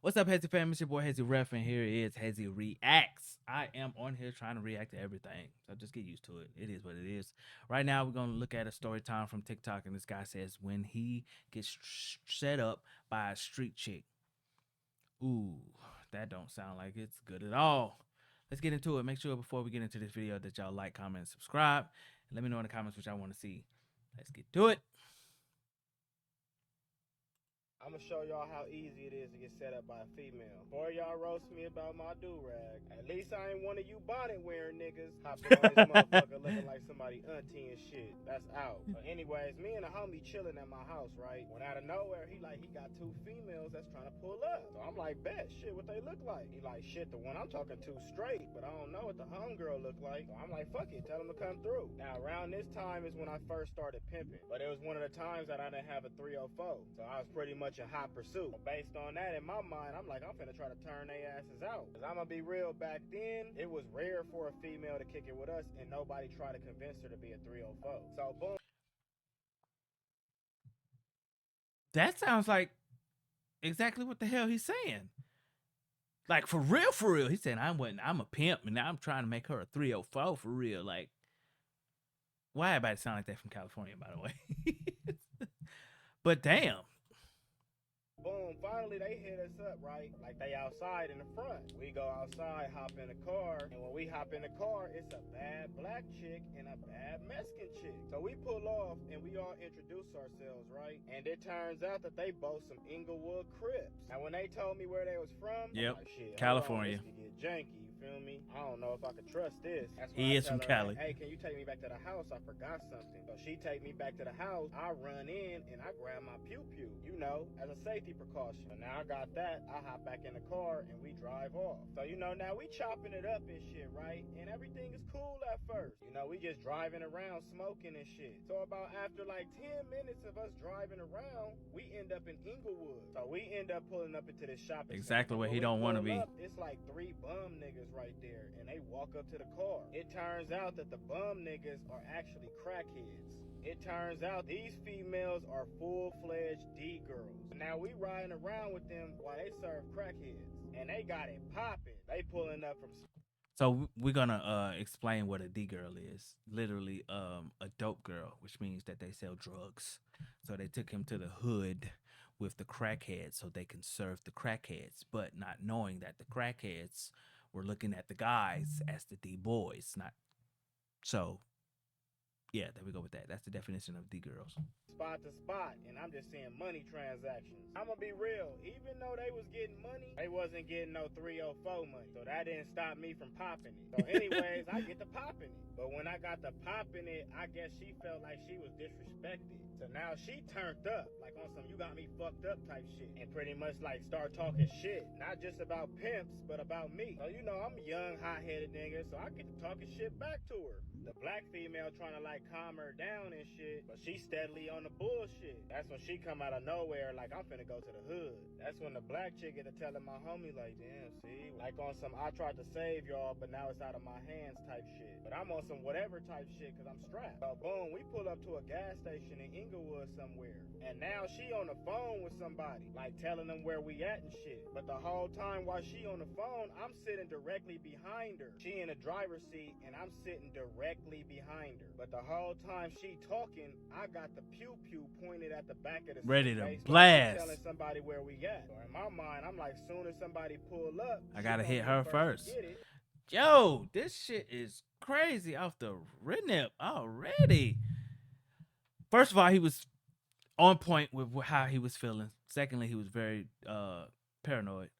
What's up, Hezi Family? It's your boy HeziRef, and here is Hezi Reacts. I am on here trying to react to everything, so just get used to it. It is what it is. Right now, we're gonna look at a story time from TikTok, and this guy says when he gets set up by a street chick. Ooh, that don't sound like it's good at all. Let's get into it. Make sure before we get into this video that y'all like, comment, and subscribe. And let me know in the comments what y'all want to see. Let's get to it. I'm gonna show y'all how easy it is to get set up by a female. Before y'all roast me about my do-rag, at least I ain't one of you bonnet-wearing niggas hopping on this motherfucker looking like somebody auntie and shit. That's out. But anyways, me and a homie chilling at my house, right? When out of nowhere, he got two females that's trying to pull up. So I'm like, bet, shit, what they look like? He like, shit, the one I'm talking to straight, but I don't know what the homegirl look like. So I'm like, fuck it, tell him to come through. Now, around this time is when I first started pimping. But it was one of the times that I didn't have a 304. So I was pretty much a hot pursuit. Based on that, in my mind, I'm like, I'm finna try to turn their asses out. Cause I'm gonna be real, back then, it was rare for a female to kick it with us and nobody tried to convince her to be a 304. So boom. That sounds like exactly what the hell he's saying. Like for real, for real. He said I'm a pimp and now I'm trying to make her a 304 for real. Like, why everybody sound like that from California, by the way? But damn. Boom, finally they hit us up, right? Like they outside in the front. We go outside, hop in the car, and when we hop in the car, it's a bad black chick and a bad Mexican chick. So we pull off and we all introduce ourselves, right? And it turns out that they both some Inglewood Crips. Now when they told me where they was from, Yep, I'm like, shit, California. Hold on, this could get janky. Feel me? I don't know if I could trust this. That's when He I is tell from her, Cali. hey, can you take me back to the house? I forgot something. So she take me back to the house. I run in and I grab my pew pew, you know, as a safety precaution. So now I got that. I hop back in the car and we drive off. So you know, now we chopping it up and shit, right? And everything is cool at first. You know, we just driving around smoking and shit. So about after like 10 minutes of us driving around, we end up in Inglewood. So we end up pulling up into this shopping Exactly center. where he don't want to be. It's like 3 bum niggas right there, and they walk up to the car. It turns out that the bum niggas are actually crackheads. It turns out these females are full-fledged D-girls. Now we riding around with them while they serve crackheads, and they got it popping. They pulling up from. So we're gonna explain what a D girl is. Literally, a dope girl, which means that they sell drugs. So they took him to the hood with the crackheads so they can serve the crackheads, but not knowing that the crackheads were looking at the guys as the D boys. Not so. Yeah, there we go with that. That's the definition of D girls. Spot to spot, and I'm just seeing money transactions. I'm gonna be real, even though they was getting money, they wasn't getting no 304 money. So that didn't stop me from popping it. So anyways, I get to popping it. But when I got to popping it, I guess she felt like she was disrespected. So now she turned up, like on some you got me fucked up type shit. And pretty much like start talking shit. Not just about pimps, but about me. So you know, I'm a young, hot-headed nigga, so I get to talking shit back to her. The black female trying to like calm her down and shit, but she steadily on the bullshit. That's when she come out of nowhere like I'm finna go to the hood. That's when the black chick get to telling my homie like, damn, see, like on some I tried to save y'all, but now it's out of my hands type shit. But I'm on some whatever type shit cause I'm strapped. So boom, we pull up to a gas station in Inglewood somewhere, and now she on the phone with somebody, like telling them where we at and shit. But the whole time while she on the phone, I'm sitting directly behind her. She in the driver's seat and I'm sitting directly behind her. But the whole time she talking, I got the pew pew pointed at the back of the Ready seat. to Based blast. telling somebody where we at. So in my mind, I'm like, soon as somebody pull up, I gotta hit her first. Get it. Yo, this shit is crazy off the rip already. First of all, he was on point with how he was feeling. Secondly, he was very paranoid.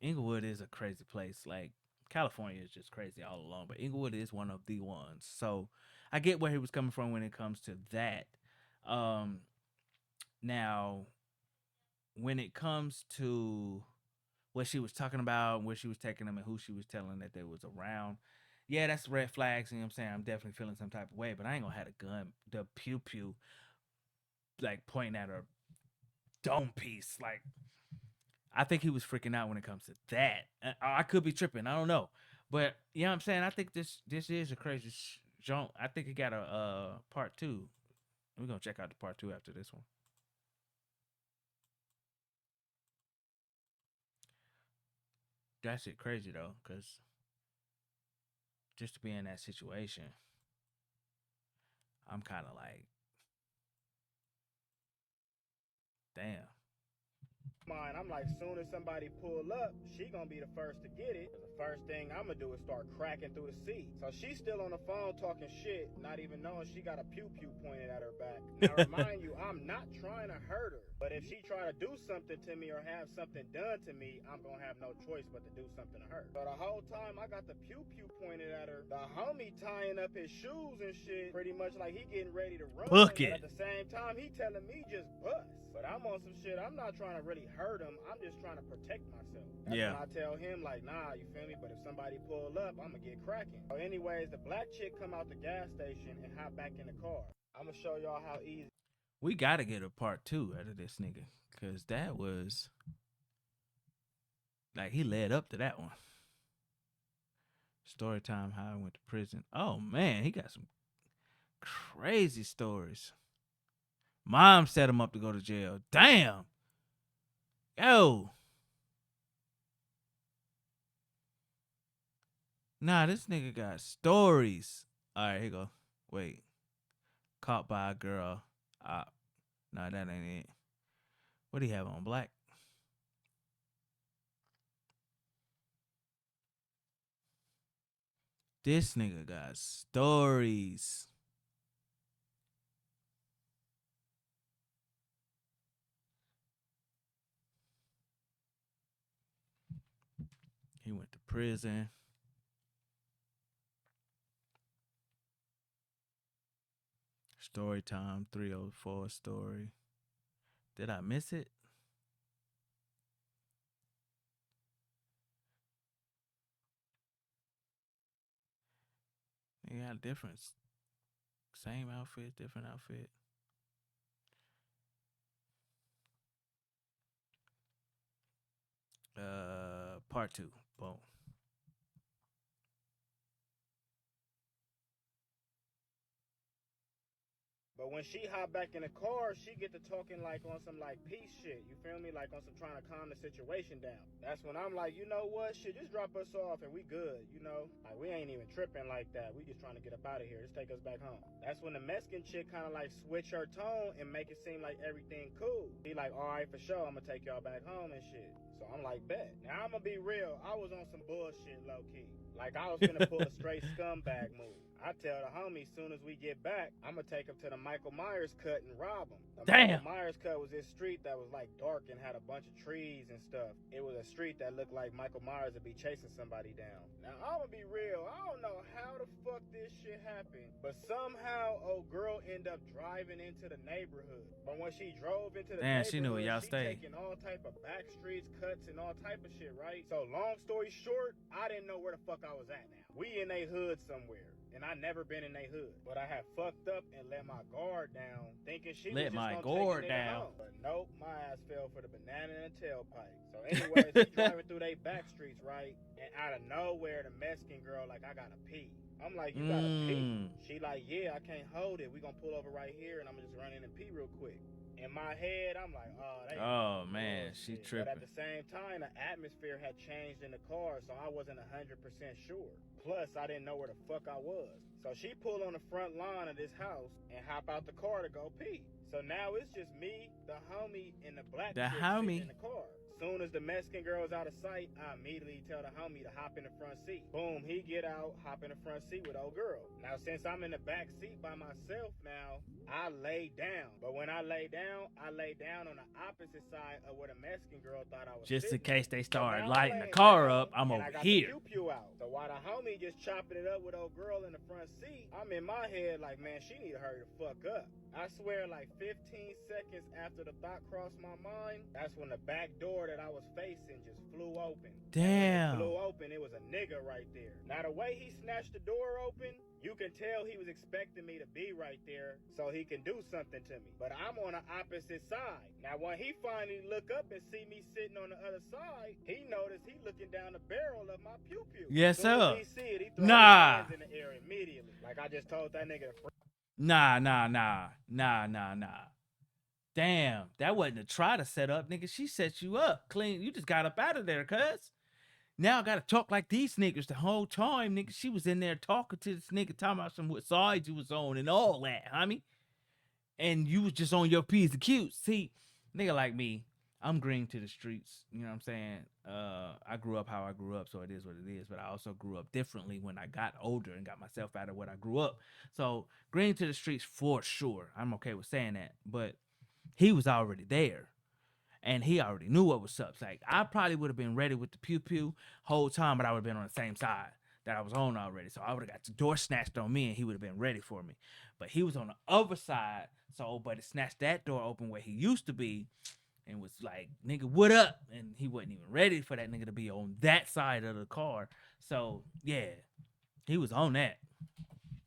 Inglewood is a crazy place. Like California is just crazy all along, but Inglewood is one of the ones. So I get where he was coming from when it comes to that. Now, when it comes to what she was talking about, where she was taking them, and who she was telling that they was around, yeah, that's red flags. You know what I'm saying? I'm definitely feeling some type of way, but I ain't gonna have a gun, the pew pew, like pointing at her dome piece. Like, I think he was freaking out when it comes to that. I could be tripping. I don't know, but you know what I'm saying. I think this is a crazy jump. I think it got a part 2. We're gonna check out the part 2 after this one. That shit crazy though, cause just to be in that situation, I'm kind of like, damn. Mine, I'm like, soon as somebody pull up, she gonna be the first to get it. The first thing I'm gonna do is start cracking through the seat. So she's still on the phone talking shit, not even knowing she got a pew pew pointed at her back. Now remind you, I'm not trying to hurt her, but if she try to do something to me or have something done to me, I'm gonna have no choice but to do something to her. So the whole time I got the pew pew pointed at her, the homie tying up his shoes and shit, pretty much like he getting ready to run. Book But it. at the same time, he telling me just bust. But I'm on some shit. I'm not trying to really hurt him. I'm just trying to protect myself. That's Yeah. when I tell him, like, nah, you feel me? But if somebody pull up, I'm going to get cracking. So anyways, the black chick come out the gas station and hop back in the car. I'm going to show y'all how easy. We gotta get a part 2 out of this nigga, cause that was like he led up to that one. Story time, how I went to prison. Oh man, he got some crazy stories. Mom set him up to go to jail. Damn. Yo. Nah, this nigga got stories. All right, here you go. Wait. Caught by a girl. Nah, that ain't it. What do he have on? Black? This nigga got stories. He went to prison. Story time, 304 story. Did I miss it? He got a difference. Same outfit, different outfit. Part 2. Boom. But when she hop back in the car, she get to talking like on some like peace shit. You feel me? Like on some trying to calm the situation down. That's when I'm like, you know what? Shit, just drop us off and we good, you know? Like we ain't even tripping like that. We just trying to get up out of here. Just take us back home. That's when the Mexican chick kind of like switch her tone and make it seem like everything cool. He like, all right, for sure. I'm gonna take y'all back home and shit. So I'm like, bet. Now I'm gonna be real. I was on some bullshit low key. Like I was gonna pull a straight scumbag move. I tell the homie, soon as we get back, I'm gonna take him to the Michael Myers cut and rob him. The Damn. Michael Myers cut was this street that was like dark and had a bunch of trees and stuff. It was a street that looked like Michael Myers would be chasing somebody down. Now I'm gonna be real, I don't know how the fuck this shit happened, but somehow old girl ended up driving into the neighborhood. But when she drove into the neighborhood, She knew where y'all stayed. taking all type of back streets, cuts, and all type of shit, right? So long story short, I didn't know where the fuck I was at now. We in a hood somewhere. And I never been in a hood, but I had fucked up and let my guard down, thinking she was just gonna take a nigga home. But nope, my ass fell for the banana and the tailpipe. So anyways, we driving through they back streets, right? And out of nowhere, the Mexican girl like, I gotta pee. I'm like, you gotta pee? She like, yeah, I can't hold it. We gonna pull over right here, and I'm gonna just run in and pee real quick. In my head, I'm like, oh man, she tripping. But at the same time, the atmosphere had changed in the car, so I wasn't 100% sure. Plus, I didn't know where the fuck I was. So she pulled on the front lawn of this house and hop out the car to go pee. So now it's just me, the homie, and the black chick sitting in the car. Soon as the Mexican girl is out of sight, I immediately tell the homie to hop in the front seat. Boom, he get out, hop in the front seat with old girl. Now, since I'm in the back seat by myself now, I lay down. But when I lay down on the opposite side of where the Mexican girl thought I was just sitting. In case they start so lighting the car up, I'm over here. The pew out. So while the homie just chopping it up with old girl in the front seat, I'm in my head like, man, she need to hurry the fuck up. I swear, like 15 seconds after the thought crossed my mind, that's when the back door that I was facing just flew open. Damn. When it flew open, it was a nigga right there. Now, the way he snatched the door open, you can tell he was expecting me to be right there so he can do something to me. But I'm on the opposite side. Now, when he finally look up and see me sitting on the other side, he noticed he looking down the barrel of my pew-pew. Yes, sir. He see it, he threw his hands in the air immediately. Like I just told that nigga to Nah. Damn, that wasn't a try to set up, nigga. She set you up clean. You just got up out of there, cuz. Now I gotta talk like these niggas the whole time, nigga. She was in there talking to this nigga, talking about some what sides you was on and all that, homie. And you was just on your P's and Q's. See, nigga like me, I'm green to the streets. You know what I'm saying? I grew up how I grew up, so it is what it is. But I also grew up differently when I got older and got myself out of what I grew up. So green to the streets for sure. I'm okay with saying that. But he was already there. And he already knew what was up. It's like I probably would have been ready with the pew pew whole time, but I would have been on the same side that I was on already. So I would have got the door snatched on me, and he would have been ready for me. But he was on the other side, so but it snatched that door open where he used to be, and was like, "Nigga, what up?" And he wasn't even ready for that nigga to be on that side of the car. So yeah, he was on that.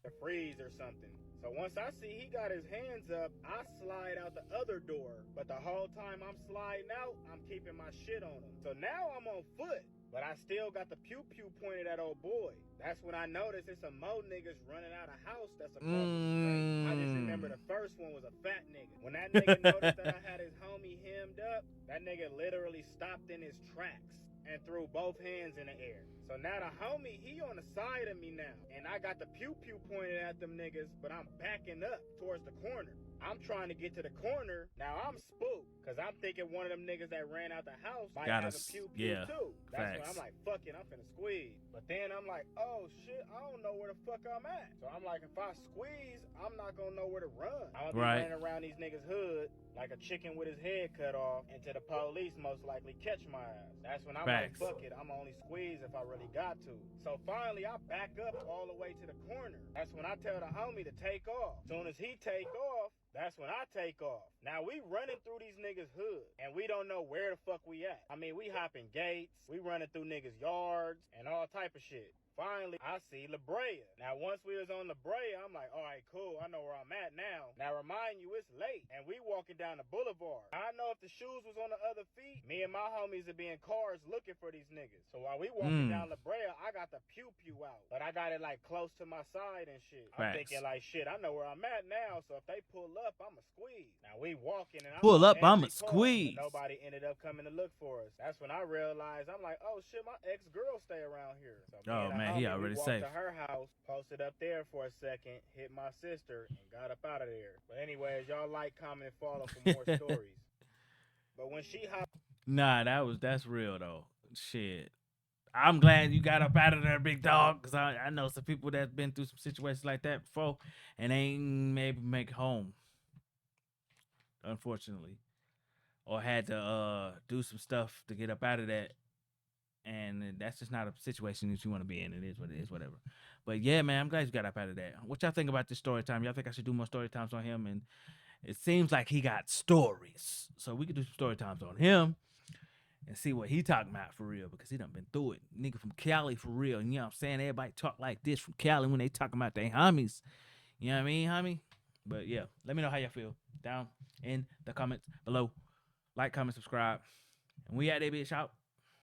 The freeze or something. So once I see he got his hands up, I slide out the other door. But the whole time I'm sliding out, I'm keeping my shit on him. So now I'm on foot, but I still got the pew pew pointed at old boy. That's when I noticed it's some more niggas running out of house that's across the street. I just remember the first one was a fat nigga. When that nigga noticed that I had his homie hemmed up, that nigga literally stopped in his tracks and threw both hands in the air. So now the homie, he on the side of me now. And I got the pew pew pointed at them niggas, but I'm backing up towards the corner. I'm trying to get to the corner. Now I'm spooked, because I'm thinking one of them niggas that ran out the house might have a pew pew too. That's when I'm like, fuck it, I'm finna squeeze. But then I'm like, oh shit, I don't know where the fuck I'm at. So I'm like, if I squeeze, I'm not gonna know where to run. I'm gonna be running around these niggas' hood like a chicken with his head cut off, and to the police most likely catch my ass. That's when I'm like, fuck it, I'm only squeeze if I really got to. So finally I back up all the way to the corner. That's when I tell the homie to take off. Soon as he take off, that's when I take off. Now we running through these niggas' hood, and we don't know where the fuck we at. I mean, we hopping gates, we running through niggas' yards, and all type of shit. Finally, I see La Brea. Now, once we was on La Brea, I'm like, all right, cool. I know where I'm at now. Now, remind you, it's late, and we walking down the boulevard. I know if the shoes was on the other feet, me and my homies would be in cars looking for these niggas. So while we walking down La Brea, I got the pew pew out, but I got it like close to my side and shit. I'm thinking like, shit, I know where I'm at now, so if they pull up, I'ma squeeze. Now we walking, and I'm pull up, I'ma squeeze. Nobody ended up coming to look for us. That's when I realized, I'm like, oh shit, my ex-girl stay around here. So man, he already safe. To her house, posted up there for a second, hit my sister, and got up out of there. But anyways, y'all like, comment, and follow for more stories. But when she hopped, nah, that's real though. Shit, I'm glad you got up out of there, big dog, because I know some people that's been through some situations like that before and ain't maybe make it home, unfortunately, or had to do some stuff to get up out of that. And that's just not a situation that you want to be in. It is what it is, whatever. But yeah, man, I'm glad you got up out of that. What y'all think about this story time? Y'all think I should do more story times on him? And it seems like he got stories, so we could do some story times on him and see what he talking about for real, because he done been through it. Nigga from Cali for real. And you know what I'm saying? Everybody talk like this from Cali when they talking about their homies. You know what I mean, homie? But yeah, let me know how y'all feel down in the comments below. Like, comment, subscribe. And we at that bitch out.